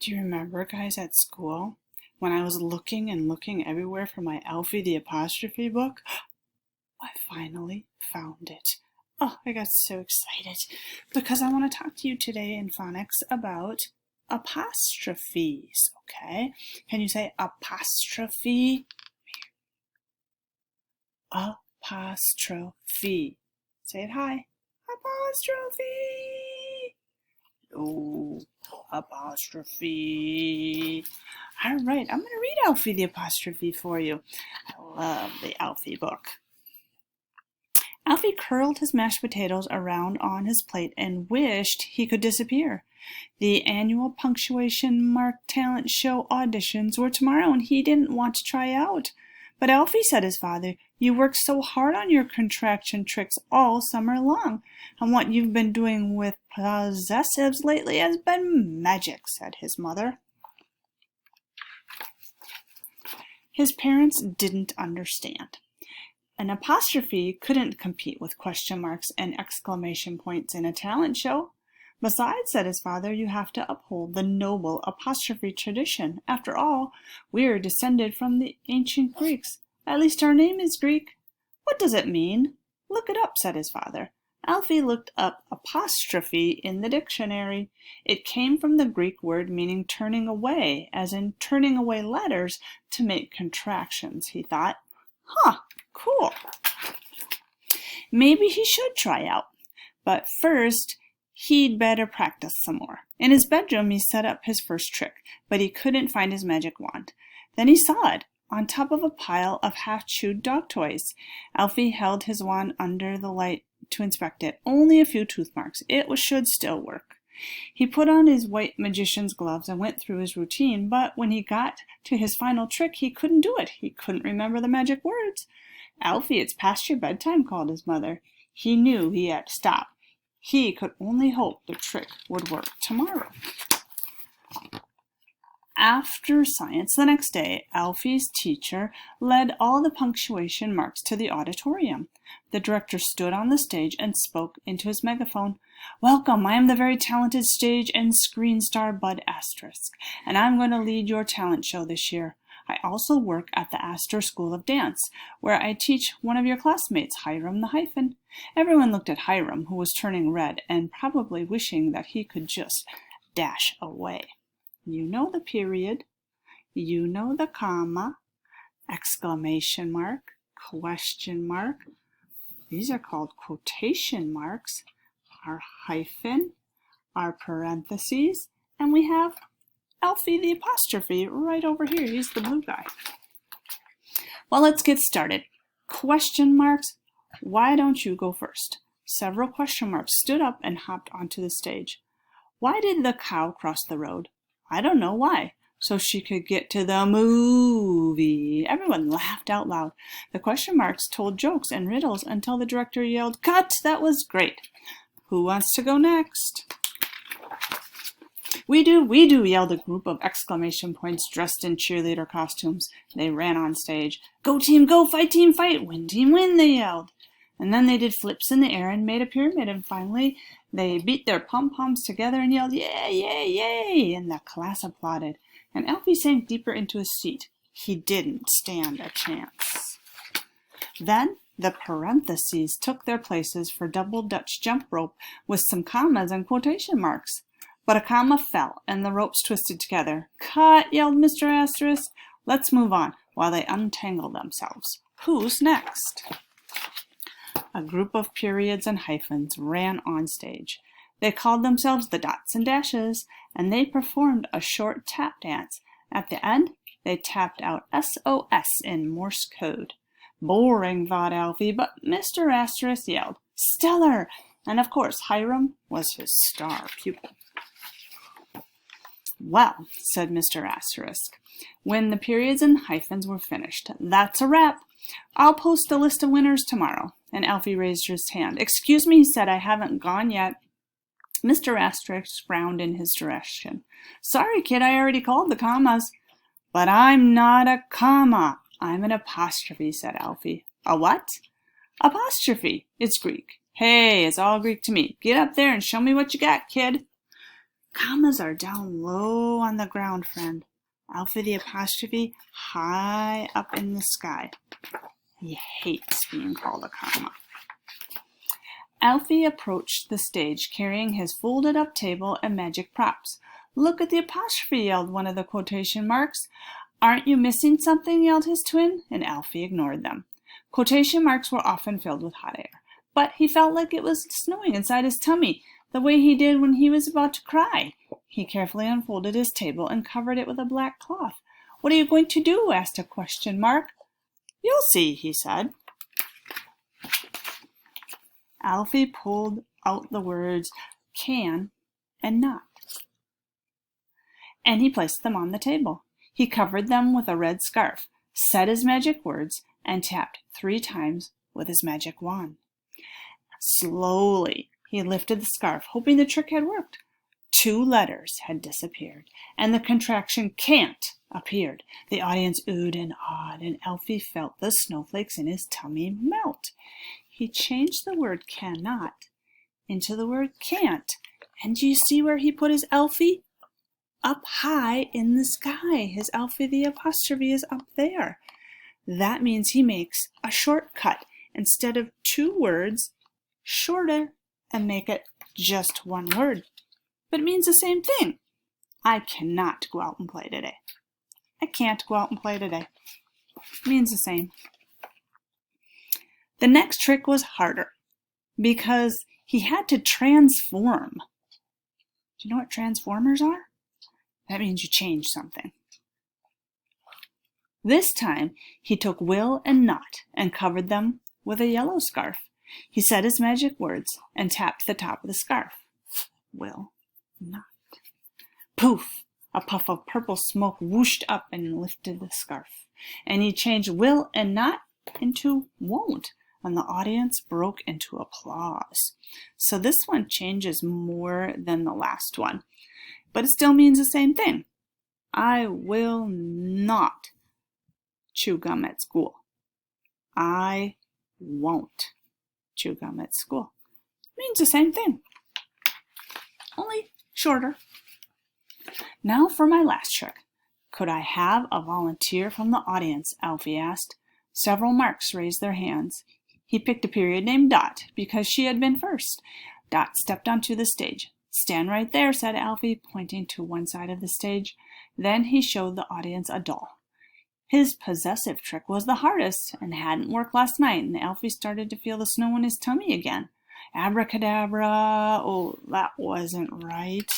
Do you remember, guys, at school when I was looking and looking everywhere for my Alfie the Apostrophe book? I finally found it. Oh, I got so excited because I want to talk to you today in phonics about apostrophes, okay? Can you say apostrophe? Apostrophe. Say it high. Apostrophe. Oh, apostrophe. All right, I'm going to read Alfie the Apostrophe for you. I love the Alfie book. Alfie curled his mashed potatoes around on his plate and wished he could disappear. The annual punctuation mark talent show auditions were tomorrow and he didn't want to try out. But Alfie, said his father, you worked so hard on your contraction tricks all summer long, and what you've been doing with possessives lately has been magic, said his mother. His parents didn't understand. An apostrophe couldn't compete with question marks and exclamation points in a talent show. Besides, said his father, you have to uphold the noble apostrophe tradition. After all, we're descended from the ancient Greeks. At least our name is Greek. What does it mean? Look it up, said his father. Alfie looked up apostrophe in the dictionary. It came from the Greek word meaning turning away, as in turning away letters to make contractions, he thought. Huh, cool. Maybe he should try out. But first, he'd better practice some more. In his bedroom, he set up his first trick, but he couldn't find his magic wand. Then he saw it, on top of a pile of half-chewed dog toys. Alfie held his wand under the light to inspect it. Only a few tooth marks. It should still work. He put on his white magician's gloves and went through his routine, but when he got to his final trick, he couldn't do it. He couldn't remember the magic words. Alfie, it's past your bedtime, called his mother. He knew he had to stop. He could only hope the trick would work tomorrow. After science the next day, Alfie's teacher led all the punctuation marks to the auditorium. The director stood on the stage and spoke into his megaphone. Welcome, I am the very talented stage and screen star Bud Asterisk, and I'm going to lead your talent show this year. I also work at the Astor School of Dance, where I teach one of your classmates, Hiram the Hyphen. Everyone looked at Hiram, who was turning red and probably wishing that he could just dash away. You know the period, you know the comma, exclamation mark, question mark. These are called quotation marks, our hyphen, our parentheses, and we have Alfie the Apostrophe right over here. He's the blue guy. Well, let's get started. Question marks. Why don't you go first? Several question marks stood up and hopped onto the stage. Why did the cow cross the road? I don't know why. So she could get to the movie. Everyone laughed out loud. The question marks told jokes and riddles until the director yelled, "Cut! That was great. Who wants to go next?" We do, yelled a group of exclamation points dressed in cheerleader costumes. They ran on stage. Go team, go, fight team, fight, win team, win, they yelled. And then they did flips in the air and made a pyramid, and finally they beat their pom-poms together and yelled, yay, yay, yay, and the class applauded. And Alfie sank deeper into his seat. He didn't stand a chance. Then the parentheses took their places for double Dutch jump rope with some commas and quotation marks. But a comma fell, and the ropes twisted together. Cut, yelled Mr. Asterisk. Let's move on while they untangle themselves. Who's next? A group of periods and hyphens ran on stage. They called themselves the Dots and Dashes, and they performed a short tap dance. At the end, they tapped out SOS in Morse code. Boring, thought Alfie, but Mr. Asterisk yelled, stellar! And of course, Hiram was his star pupil. Well, said Mr. Asterisk, when the periods and hyphens were finished, that's a wrap. I'll post a list of winners tomorrow. And Alfie raised his hand. Excuse me, he said, I haven't gone yet. Mr. Asterisk frowned in his direction. Sorry, kid, I already called the commas. But I'm not a comma. I'm an apostrophe, said Alfie. A what? Apostrophe. It's Greek. Hey, it's all Greek to me. Get up there and show me what you got, kid. Commas are down low on the ground, friend. Alfie the Apostrophe high up in the sky. He hates being called a comma. Alfie approached the stage carrying his folded up table and magic props. Look at the apostrophe, yelled one of the quotation marks. Aren't you missing something, yelled his twin, and Alfie ignored them. Quotation marks were often filled with hot air, but he felt like it was snowing inside his tummy, the way he did when he was about to cry. He carefully unfolded his table and covered it with a black cloth. What are you going to do? Asked a question mark. You'll see, he said. Alfie pulled out the words can and not, and he placed them on the table. He covered them with a red scarf, said his magic words, and tapped 3 times with his magic wand. Slowly, he lifted the scarf, hoping the trick had worked. 2 letters had disappeared, and the contraction can't appeared. The audience oohed and awed, and Alfie felt the snowflakes in his tummy melt. He changed the word cannot into the word can't. And do you see where he put his Alfie? Up high in the sky. His Alfie the Apostrophe is up there. That means he makes a shortcut. Instead of 2 words, shorter, and make it just 1 word. But it means the same thing. I cannot go out and play today. I can't go out and play today. It means the same. The next trick was harder because he had to transform. Do you know what transformers are? That means you change something. This time, he took will and not and covered them with a yellow scarf. He said his magic words and tapped the top of the scarf. Will, not. Poof! A puff of purple smoke whooshed up and lifted the scarf. And he changed will and not into won't, and the audience broke into applause. So this one changes more than the last one, but it still means the same thing. I will not chew gum at school. I won't chew gum at school. It means the same thing, only shorter. Now for my last trick. Could I have a volunteer from the audience? Alfie asked. Several marks raised their hands. He picked a period named Dot because she had been first. Dot stepped onto the stage. Stand right there, said Alfie, pointing to one side of the stage. Then he showed the audience a doll. His possessive trick was the hardest and hadn't worked last night, and Alfie started to feel the snow in his tummy again. Abracadabra. Oh, that wasn't right.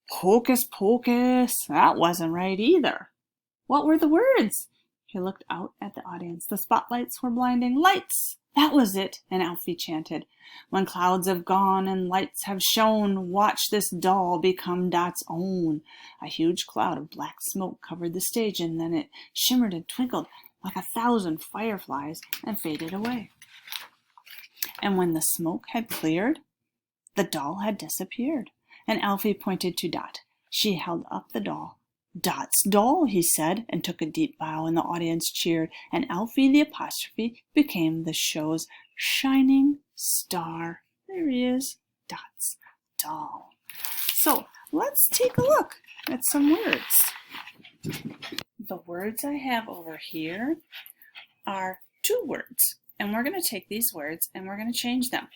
Hocus pocus. That wasn't right either. What were the words? He looked out at the audience. The spotlights were blinding. Lights! That was it, and Alfie chanted. When clouds have gone and lights have shone, watch this doll become Dot's own. A huge cloud of black smoke covered the stage, and then it shimmered and twinkled like 1,000 fireflies and faded away. And when the smoke had cleared, the doll had disappeared, and Alfie pointed to Dot. She held up the doll. Dot's doll, he said, and took a deep bow, and the audience cheered, and Alfie the Apostrophe became the show's shining star. There he is, Dot's doll. So let's take a look at some words. The words I have over here are 2 words, and we're going to take these words and we're going to change them,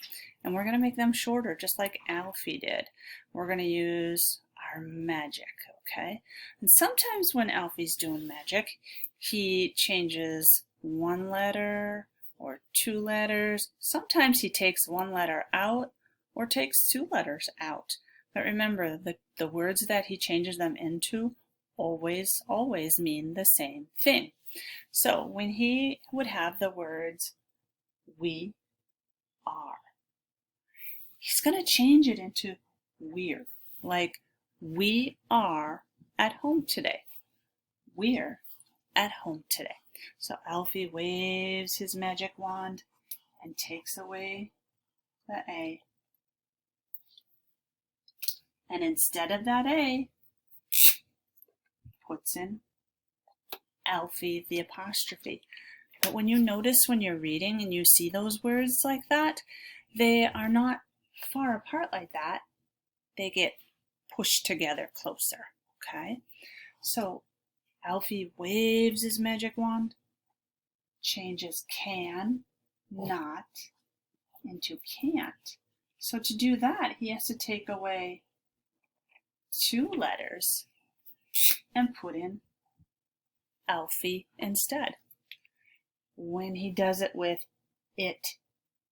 and we're going to make them shorter, just like Alfie did. We're going to use our magic, okay? And sometimes when Alfie's doing magic, he changes 1 letter or 2 letters. Sometimes he takes 1 letter out or takes 2 letters out. But remember, the words that he changes them into always mean the same thing. So when he would have the words we are, he's going to change it into we're, like we are at home today. We're at home today. So Alfie waves his magic wand and takes away the A. And instead of that A, puts in Alfie the Apostrophe. But when you notice when you're reading and you see those words like that, they are not far apart like that, they get pushed together closer, okay? So Alfie waves his magic wand, changes can, not, into can't. So to do that, he has to take away 2 letters and put in Alfie instead. When he does it with it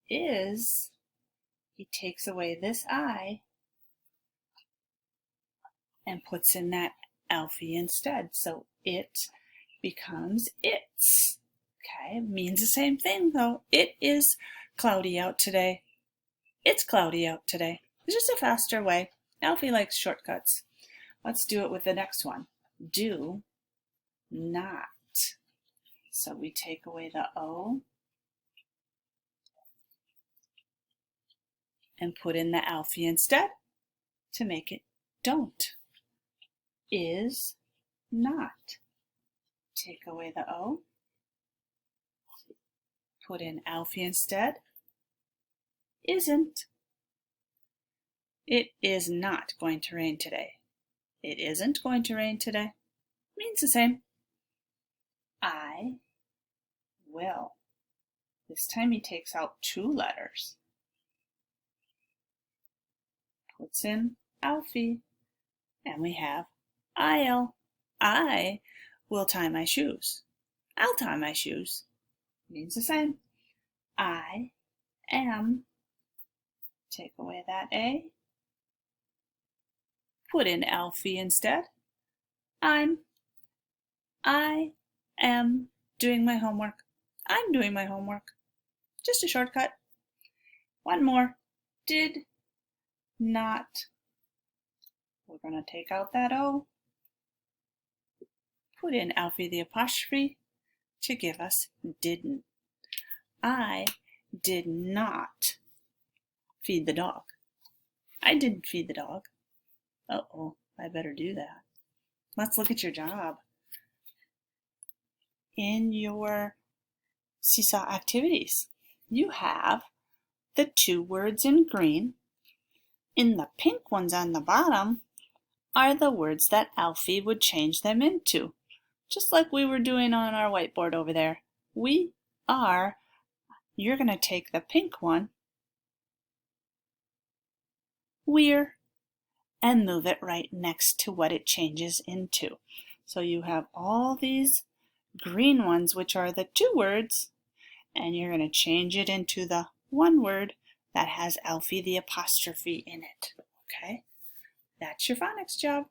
is, he takes away this I and puts in that Alfie instead. So it becomes its. Okay, means the same thing though. It is cloudy out today. It's cloudy out today. It's just a faster way. Alfie likes shortcuts. Let's do it with the next one. Do not. So we take away the O and put in the Alfie instead to make it don't. Is not. Take away the O, put in Alfie instead. Isn't. It is not going to rain today. It isn't going to rain today. Means the same. I will. This time he takes out 2 letters. Puts in Alfie. And we have I'll. I will tie my shoes. I'll tie my shoes. Means the same. I am. Take away that A. Put in Alfie instead. I am doing my homework. I'm doing my homework. Just a shortcut. One more. Did not. We're going to take out that O. Put in Alfie the Apostrophe to give us didn't. I did not feed the dog. I didn't feed the dog. Uh-oh, I better do that. Let's look at your job. In your seesaw activities, you have the 2 words in green. In the pink ones on the bottom are the words that Alfie would change them into, just like we were doing on our whiteboard over there. You're going to take the pink one, we're, and move it right next to what it changes into. So you have all these green ones, which are the 2 words, and you're going to change it into the 1 word that has Alfie the Apostrophe in it. Okay? That's your phonics job.